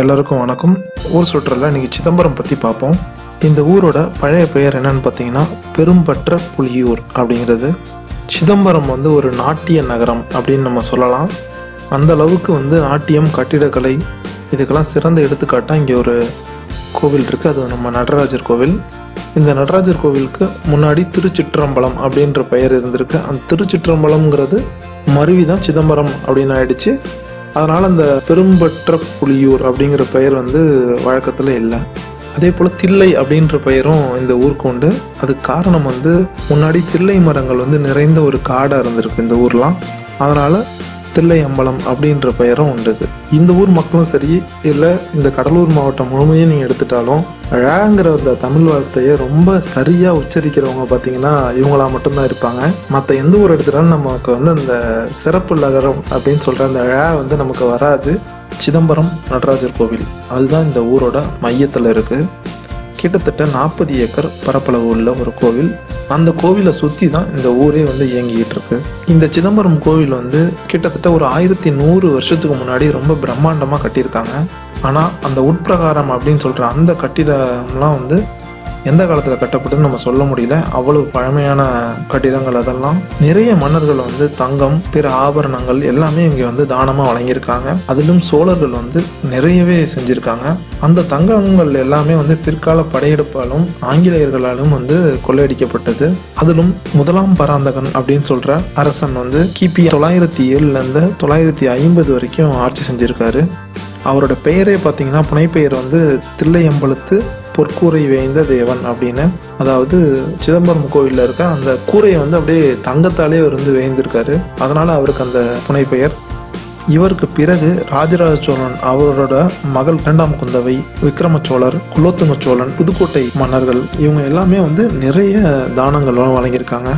எல்லாருக்கும் வணக்கம். ஊர் சுற்றுலா இன்னைக்கு சிதம்பரம் பற்றி பார்ப்போம். இந்த ஊரோட பழைய பெயர் என்னன்னு பார்த்தீங்கன்னா பெரும்பற்ற புலியூர் அப்படிங்கிறது. சிதம்பரம் ஒரு நாட்டிய நகரம் அப்படின்னு நம்ம சொல்லலாம். அந்த அளவுக்கு நாட்டியம், கட்டிடக்கலை இதுக்கெல்லாம் சிறந்த எடுத்துக்காட்டாக இங்கே ஒரு கோவில் இருக்குது. அது நம்ம நடராஜர் கோவில். இந்த நடராஜர் கோவிலுக்கு முன்னாடி திருச்சிற்றம்பலம் அப்படின்ற பெயர் இருந்திருக்கு. அந்த திருச்சிற்றம்பலம்ங்கிறது மருவி தான் சிதம்பரம் அப்படின்னு ஆயிடுச்சு. அதனால் அந்த பெரும்பற்ற புலியூர் அப்படிங்கிற பெயர் வழக்கத்தில் இல்லை. அதே போல் தில்லை அப்படின்ற பெயரும் இந்த ஊருக்கு உண்டு. அதுக்கு காரணம் முன்னாடி தில்லை மரங்கள் நிறைந்த ஒரு காடாக இருந்திருக்கு இந்த ஊர்லாம். அதனால் தில்லை அம்பலம் அப்படின்ற பெயரும் உண்டுது. இந்த ஊர் மக்களும் சரி, இல்லை இந்த கடலூர் மாவட்டம் முழுமையும் நீங்கள் எடுத்துட்டாலும் ழங்கிற அந்த தமிழ் வார்த்தையை ரொம்ப சரியாக உச்சரிக்கிறவங்க பார்த்தீங்கன்னா இவங்களா மட்டும்தான் இருப்பாங்க. மற்ற எந்த ஊர் எடுத்துட்டாலும் நமக்கு அந்த சிறப்பு நகரம் அப்படின்னு சொல்கிற அந்த ழ நமக்கு வராது. சிதம்பரம் நடராஜர் கோவில் அதுதான் இந்த ஊரோட மையத்தில் இருக்குது. கிட்டத்தட்ட 40 ஏக்கர் பரப்பளவு உள்ள ஒரு கோவில். அந்த கோவிலை சுற்றி தான் இந்த ஊரே இயங்கிக்கிட்டு இருக்கு. இந்த சிதம்பரம் கோவில் கிட்டத்தட்ட ஒரு 1100 வருஷத்துக்கு முன்னாடி ரொம்ப பிரம்மாண்டமாக கட்டியிருக்காங்க. ஆனால் அந்த உட்பிரகாரம் அப்படின்னு சொல்கிற அந்த கட்டிடம்லாம் எந்த காலத்தில் கட்டப்பட்டதுன்னு நம்ம சொல்ல முடியல. அவ்வளவு பழமையான கட்டிடங்கள். அதெல்லாம் நிறைய மன்னர்கள் தங்கம், பிற ஆபரணங்கள் எல்லாமே இங்கே தானமாக வழங்கியிருக்காங்க. அதிலும் சோழர்கள் நிறையவே செஞ்சுருக்காங்க. அந்த தங்கங்கள் எல்லாமே பிற்கால படையெடுப்பாலும் ஆங்கிலேயர்களாலும் கொள்ளையடிக்கப்பட்டது. அதிலும் முதலாம் பராந்தகன் அப்படின்னு சொல்கிற அரசன் கிபி 907 950 வரைக்கும் ஆட்சி செஞ்சுருக்காரு. அவரோட பெயரே பார்த்தீங்கன்னா புனைப்பெயர் தில்லையம்பலத்து பொற்கூரை வேய்ந்த தேவன் அப்படின்னு. அதாவது சிதம்பரம் கோவிலில் இருக்க அந்த கூரையை அப்படியே தங்கத்தாலே வேய்ந்திருக்காரு. அதனால அவருக்கு அந்த புனைப்பெயர். இவருக்கு பிறகு ராஜராஜ சோழன், அவரோட மகள் 2ஆம் குந்தவை, விக்ரம சோழர், குலோத்துங்க சோழன், புதுக்கோட்டை மன்னர்கள் இவங்க எல்லாமே நிறைய தானங்கள் வழங்கியிருக்காங்க.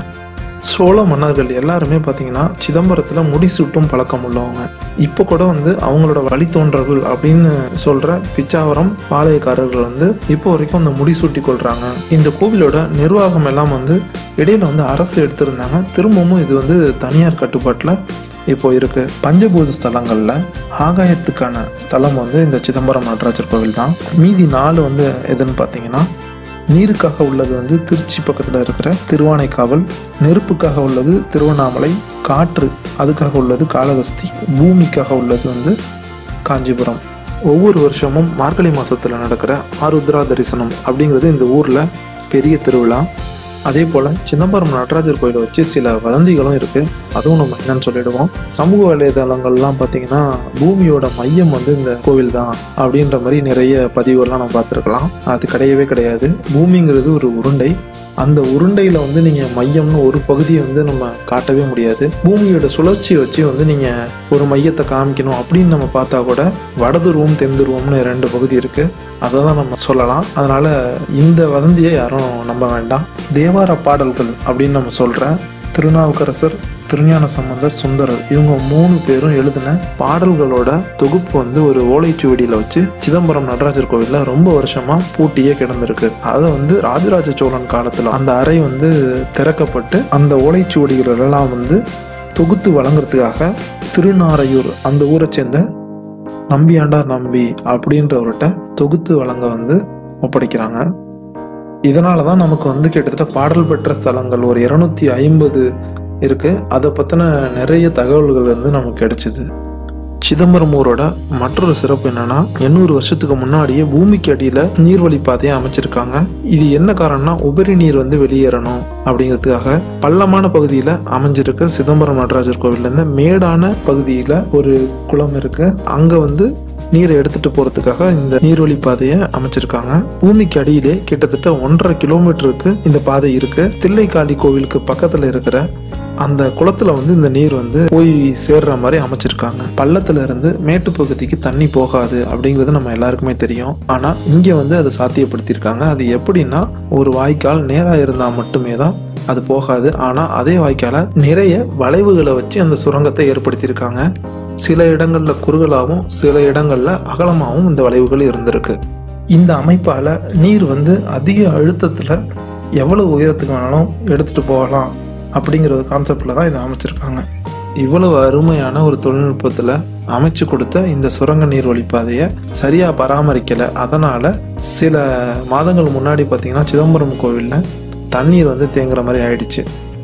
சோழ மன்னர்கள் எல்லாருமே பார்த்தீங்கன்னா சிதம்பரத்தில் முடிசூட்டும் பழக்கம் உள்ளவங்க. இப்போ கூட அவங்களோட வழித்தோன்றர்கள் அப்படின்னு சொல்கிற பிச்சாவரம் பாளையக்காரர்கள் இப்போ வரைக்கும் அந்த முடிசூட்டி கொள்கிறாங்க. இந்த கோவிலோட நிர்வாகம் எல்லாம் இடையில அரசு எடுத்திருந்தாங்க. திரும்பவும் இது தனியார் கட்டுப்பாட்டில் இப்போ இருக்கு. பஞ்சபூத ஸ்தலங்கள்ல ஆகாயத்துக்கான ஸ்தலம் இந்த சிதம்பரம் நடராஜர் கோவில் தான். மீதி 4 எதுன்னு பார்த்தீங்கன்னா, நீருக்காக உள்ளது திருச்சி பக்கத்தில் இருக்கிற திருவானைக்காவல், நெருப்புக்காக உள்ளது திருவண்ணாமலை, காற்று அதுக்காக உள்ளது காளகஸ்தி, பூமிக்காக உள்ளது காஞ்சிபுரம். ஒவ்வொரு வருஷமும் மார்கழி மாதத்தில் நடக்கிற ஆருத்ரா தரிசனம் அப்படிங்கிறது இந்த ஊரில் பெரிய திருவிழா. அதே போல் சிதம்பரம் நடராஜர் கோயிலை வச்சு சில வதந்திகளும் இருக்குது. அதுவும் நம்ம என்னன்னு சொல்லிடுவோம். சமூக வலைதளங்கள்லாம் பார்த்தீங்கன்னா பூமியோட மையம் இந்த கோவில் தான் அப்படின்ற மாதிரி நிறைய பதிவுகள்லாம் நம்ம பார்த்துருக்கலாம். அது கிடையவே கிடையாது. பூமிங்கிறது ஒரு உருண்டை. அந்த உருண்டையில் நீங்கள் மையம்னு ஒரு பகுதியை நம்ம காட்டவே முடியாது. பூமியோட சுழற்சியை வச்சு நீங்கள் ஒரு மையத்தை காமிக்கணும் அப்படின்னு நம்ம பார்த்தா கூட வடதுருவம், தென்துருவம்னு 2 பகுதி இருக்குது. அதை தான் நம்ம சொல்லலாம். அதனால் இந்த வதந்தியை யாரும் நம்ப வேண்டாம். தேவார பாடல்கள் அப்படின்னு நம்ம சொல்கிற திருநாவுக்கரசர், திருஞான சம்பந்தர், சுந்தரர் இவங்க 3 பேரும் எழுதின பாடல்களோட தொகுப்பு ஒரு ஓலைச்சுவடியில் வச்சு சிதம்பரம் நடராஜர் கோவிலில் ரொம்ப வருஷமாக பூட்டியே கிடந்திருக்கு. அதை ராஜராஜ சோழன் காலத்தில் அந்த அறை திறக்கப்பட்டு அந்த ஓலைச்சுவடிகள் எல்லாம் தொகுத்து வழங்குறதுக்காக திருநாரையூர் அந்த ஊரை சேர்ந்த நம்பியாண்டார் நம்பி அப்படின்றவர்கிட்ட தொகுத்து வழங்க ஒப்படைக்கிறாங்க. இதனால தான் நமக்கு கிட்டத்தட்ட பாடல் பெற்ற ஸ்தலங்கள் ஒரு 250 இருக்கு. அதை பற்றின நிறைய தகவல்கள் நமக்கு கிடைச்சிது. சிதம்பரம் ஊரோட மற்றொரு சிறப்பு என்னன்னா, 800 வருஷத்துக்கு முன்னாடியே பூமிக்கு அடியில் நீர்வழி பாதையை அமைச்சிருக்காங்க. இது என்ன காரணம்னா, உபரி நீர் வெளியேறணும் அப்படிங்கிறதுக்காக பள்ளமான பகுதியில் அமைஞ்சிருக்க சிதம்பரம் நடராஜர் கோவில்ல மேடான பகுதியில் ஒரு குளம் இருக்கு. அங்கே நீரை எடுத்துட்டு போறதுக்காக இந்த நீர்வழி பாதையை அமைச்சிருக்காங்க. பூமிக்கு அடியிலே கிட்டத்தட்ட 1.5 கிலோமீட்டருக்கு இந்த பாதை இருக்கு. தில்லைக்காளி கோவிலுக்கு பக்கத்துல இருக்கிற அந்த குளத்துல இந்த நீர் போய் சேர்ற மாதிரி அமைச்சிருக்காங்க. பள்ளத்துல இருந்து மேட்டு பகுதிக்கு தண்ணி போகாது அப்படிங்கிறது நம்ம எல்லாருக்குமே தெரியும். ஆனா இங்க அதை சாத்தியப்படுத்தியிருக்காங்க. அது எப்படின்னா, ஒரு வாய்க்கால் நேரா இருந்தா மட்டுமே தான் அது போகாது. ஆனா அதே வாய்க்கால நிறைய வளைவுகளை வச்சு அந்த சுரங்கத்தை ஏற்படுத்தியிருக்காங்க. சில இடங்கள்ல குறுகலாகவும் சில இடங்கள்ல அகலமாகவும் இந்த வளைவுகள் இருந்திருக்கு. இந்த அமைப்பால நீர் அதிக அழுத்தத்துல எவ்வளவு உயரத்துக்கு வேணாலும் எடுத்துட்டு போகலாம் அப்படிங்கிற ஒரு கான்செப்ட்ல தான் இதை அமைச்சிருக்காங்க. இவ்வளவு அருமையான ஒரு தொழில்நுட்பத்தில் அமைச்சு கொடுத்த இந்த சுரங்க நீர்வழி பாதையை சரியாக பராமரிக்கலை. அதனால் சில மாதங்கள் முன்னாடி பார்த்திங்கன்னா சிதம்பரம் கோவிலில் தண்ணீர் வந்து தேங்குற மாதிரி ஆயிடுச்சு.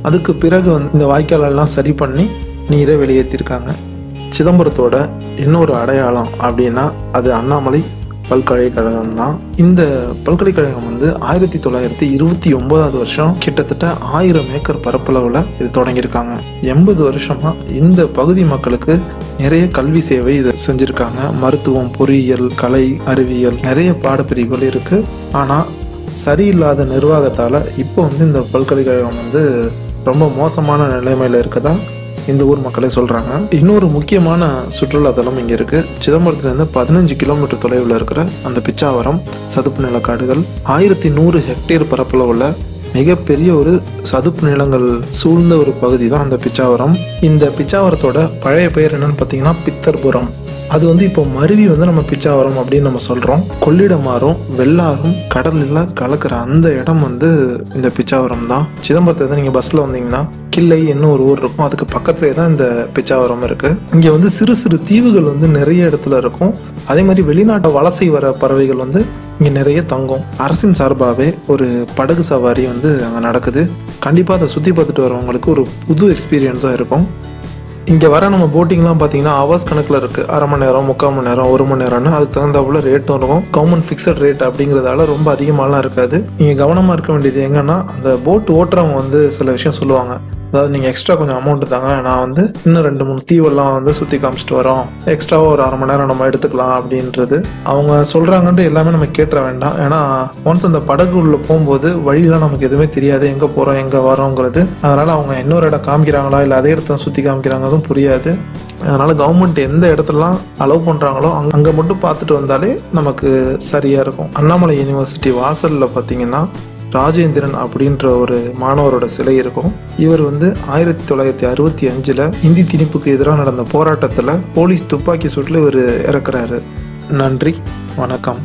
அதுக்கு பிறகு வந்து இந்த வாய்க்காலெல்லாம் சரி பண்ணி நீரை வெளியேற்றிருக்காங்க. சிதம்பரத்தோட இன்னொரு அடையாளம் அப்படின்னா அது அண்ணாமலை பல்கலைக்கழகம் தான். இந்த பல்கலைக்கழகம் வந்து 1929 வருஷம் கிட்டத்தட்ட 1000 ஏக்கர் பரப்பளவில் இது தொடங்கியிருக்காங்க. 80 வருஷமா இந்த பகுதி மக்களுக்கு நிறைய கல்வி சேவை இதை செஞ்சுருக்காங்க. மருத்துவம், பொறியியல், கலை, அறிவியல் நிறைய பாடப்பிரிவுகள் இருக்கு. ஆனால் சரியில்லாத நிர்வாகத்தால் இப்போ வந்து இந்த பல்கலைக்கழகம் வந்து ரொம்ப மோசமான நிலைமையில் இருக்கதா இந்த ஊர் மக்களே சொல்கிறாங்க. இன்னொரு முக்கியமான சுற்றுலாத்தலம் இங்கே இருக்குது. சிதம்பரத்துலேருந்து 15 கிலோமீட்டர் தொலைவில் இருக்கிற அந்த பிச்சாவரம் சதுப்பு நிலக்காடுகள் 1100 ஹெக்டேர் பரப்பளவுள்ள மிகப்பெரிய ஒரு சதுப்பு நிலங்கள் சூழ்ந்த ஒரு பகுதி தான் அந்த பிச்சாவரம். இந்த பிச்சாவரத்தோட பழைய பெயர் என்னன்னு பார்த்தீங்கன்னா பித்தர்புரம். அது வந்து இப்போ மருவி வந்து நம்ம பிச்சாவரம் அப்படின்னு நம்ம சொல்கிறோம். கொள்ளிடமாறும் வெள்ளாறும் கடலில் கலக்கிற அந்த இடம் வந்து இந்த பிச்சாவரம் தான். சிதம்பரத்தை நீங்கள் பஸ்ஸில் வந்தீங்கன்னா கிள்ளை என்ன ஒரு ஊர் இருக்கும், அதுக்கு பக்கத்துலேயே தான் இந்த பிச்சாவரம் இருக்குது. இங்கே வந்து சிறு சிறு தீவுகள் வந்து நிறைய இடத்துல இருக்கும். அதே மாதிரி வெளிநாட்டு வலசை வர பறவைகள் வந்து இங்கே நிறைய தங்கும். அரசின் சார்பாகவே ஒரு படகு சவாரி வந்து அங்கே நடக்குது. கண்டிப்பாக அதை சுற்றி பார்த்துட்டு வரவங்களுக்கு ஒரு புது எக்ஸ்பீரியன்ஸாக இருக்கும். இங்கே வர நம்ம போட்டிங்லாம் பார்த்தீங்கன்னா ஹவர்ஸ் கணக்கில் இருக்குது. அரை மணி நேரம், 3/4 மணி நேரம், 1 மணி நேரம்னு அதுக்கு தகுந்தாப்புல ரேட்டும் இருக்கும். கவர்மெண்ட் ஃபிக்ஸட் ரேட் அப்படிங்கிறதால ரொம்ப அதிகமாகலாம் இருக்காது. நீங்கள் கவனமாக இருக்க வேண்டியது எங்கன்னா, அந்த போட் ஓட்டுறவங்க வந்து சில விஷயம் சொல்லுவாங்க. அதாவது நீங்கள் எக்ஸ்ட்ரா கொஞ்சம் அமௌண்ட் தாங்க, நான் வந்து இன்னும் 2-3 தீவெல்லாம் வந்து சுற்றி காமிச்சிட்டு வரோம், எக்ஸ்ட்ராவாக ஒரு அரை மணி நேரம் நம்ம எடுத்துக்கலாம் அப்படின்றது அவங்க சொல்கிறாங்கன்ட்டு எல்லாமே நம்ம கேட்டுற வேண்டாம். ஏன்னா ஒன்ஸ் அந்த படகு உள்ள போகும்போது வழியெலாம் நமக்கு எதுவுமே தெரியாது, எங்கே போகிறோம் எங்கே வரோங்கிறது. அதனால் அவங்க இன்னொரு இடம் காமிக்கிறாங்களா இல்லை அதே இடத்த சுற்றி காமிக்கிறாங்கதும் புரியாது. அதனால் கவர்மெண்ட் எந்த இடத்துலலாம் அலோவ் பண்ணுறாங்களோ அங்கே மட்டும் பார்த்துட்டு வந்தாலே நமக்கு சரியாக இருக்கும். அண்ணாமலை யூனிவர்சிட்டி வாசலில் பார்த்தீங்கன்னா ராஜேந்திரன் அப்படின்ற ஒரு மாணவரோட சிலை இருக்கும். இவர் வந்து 1965 இந்தி திணிப்புக்கு எதிராக நடந்த போராட்டத்தில் போலீஸ் துப்பாக்கி சூட்டில் இவர் இறக்குறாரு. நன்றி, வணக்கம்.